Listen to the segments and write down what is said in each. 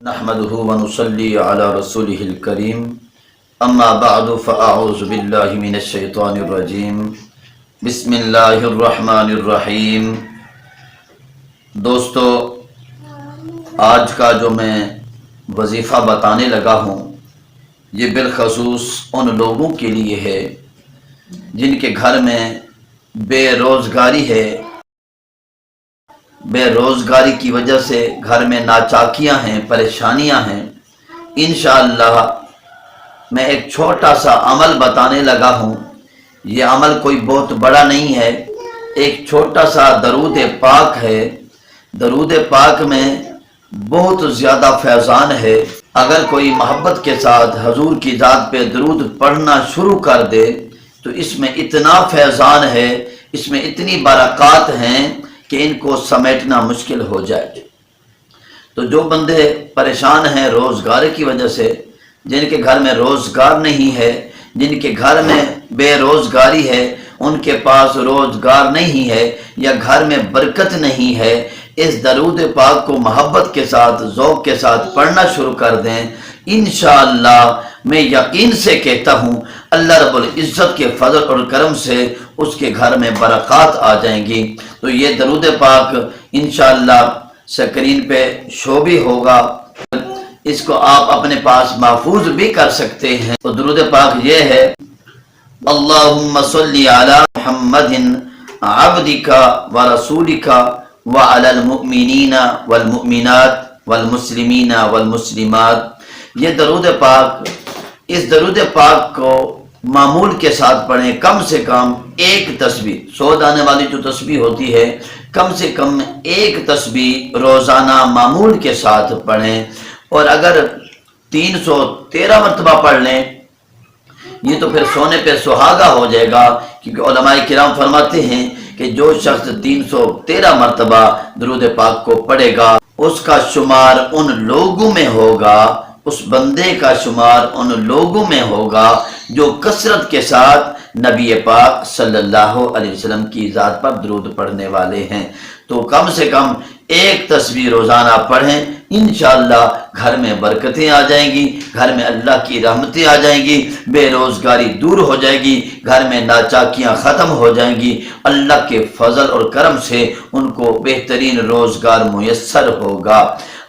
نحمده ونصلي على رسوله الكريم اما بعد فاعوذ بالله من الشیطان الرجیم بسم اللہ الرحمن الرحیم۔ دوستو، آج کا جو میں وظیفہ بتانے لگا ہوں یہ بالخصوص ان لوگوں کے لیے ہے جن کے گھر میں بے روزگاری ہے، بے روزگاری کی وجہ سے گھر میں ناچاکیاں ہیں، پریشانیاں ہیں۔ انشاءاللہ میں ایک چھوٹا سا عمل بتانے لگا ہوں۔ یہ عمل کوئی بہت بڑا نہیں ہے، ایک چھوٹا سا درود پاک ہے۔ درود پاک میں بہت زیادہ فیضان ہے۔ اگر کوئی محبت کے ساتھ حضور کی ذات پہ درود پڑھنا شروع کر دے تو اس میں اتنا فیضان ہے، اس میں اتنی برکات ہیں کہ ان کو سمیٹنا مشکل ہو جائے۔ تو جو بندے پریشان ہیں روزگار کی وجہ سے، جن کے گھر میں روزگار نہیں ہے، جن کے گھر میں بے روزگاری ہے، ان کے پاس روزگار نہیں ہے یا گھر میں برکت نہیں ہے، اس درود پاک کو محبت کے ساتھ، ذوق کے ساتھ پڑھنا شروع کر دیں۔ انشاءاللہ میں یقین سے کہتا ہوں اللہ رب العزت کے فضل اور کرم سے اس کے گھر میں برکات آ جائیں گی۔ تو یہ درود پاک انشاءاللہ سکرین پہ شو بھی ہوگا، اس کو آپ اپنے پاس محفوظ بھی کر سکتے ہیں۔ تو درود پاک یہ ہے: اللہم صلی علی محمد عبدک ورسولک وعلی المؤمنین والمؤمنات والمسلمین والمسلمات۔ یہ درود پاک، اس درود پاک کو معمول کے ساتھ پڑھیں، کم سے کم ایک تسبیح، 100 دانے والی جو تسبیح ہوتی ہے، کم سے کم ایک تسبیح روزانہ معمول کے ساتھ پڑھیں۔ اور اگر 313 مرتبہ پڑھ لیں یہ تو پھر سونے پہ سہاگا ہو جائے گا، کیونکہ علماء کرام فرماتے ہیں کہ جو شخص 313 مرتبہ درود پاک کو پڑھے گا اس کا شمار ان لوگوں میں ہوگا، اس بندے کا شمار ان لوگوں میں ہوگا جو کثرت کے ساتھ نبی پاک صلی اللہ علیہ وسلم کی ذات پر درود پڑھنے والے ہیں۔ تو کم سے کم ایک تسبیح روزانہ پڑھیں، انشاءاللہ گھر میں برکتیں آ جائیں گی، گھر میں اللہ کی رحمتیں آ جائیں گی، بے روزگاری دور ہو جائے گی، گھر میں ناچاکیاں ختم ہو جائیں گی۔ اللہ کے فضل اور کرم سے ان کو بہترین روزگار میسر ہوگا۔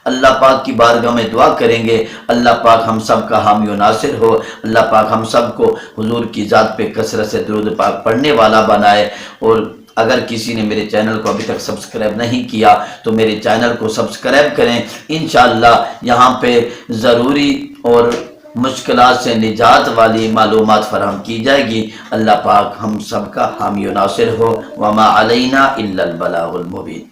اللہ پاک کی بارگاہ میں دعا کریں گے اللہ پاک ہم سب کا حامی و ناصر ہو، اللہ پاک ہم سب کو حضور کی ذات پہ کثرت سے درود پاک پڑھنے والا بنائے۔ اور اگر کسی نے میرے چینل کو ابھی تک سبسکرائب نہیں کیا تو میرے چینل کو سبسکرائب کریں۔ انشاءاللہ یہاں پہ ضروری اور مشکلات سے نجات والی معلومات فراہم کی جائے گی۔ اللہ پاک ہم سب کا حامی و ناصر ہو۔ وما علینا الا البلاغ المبین۔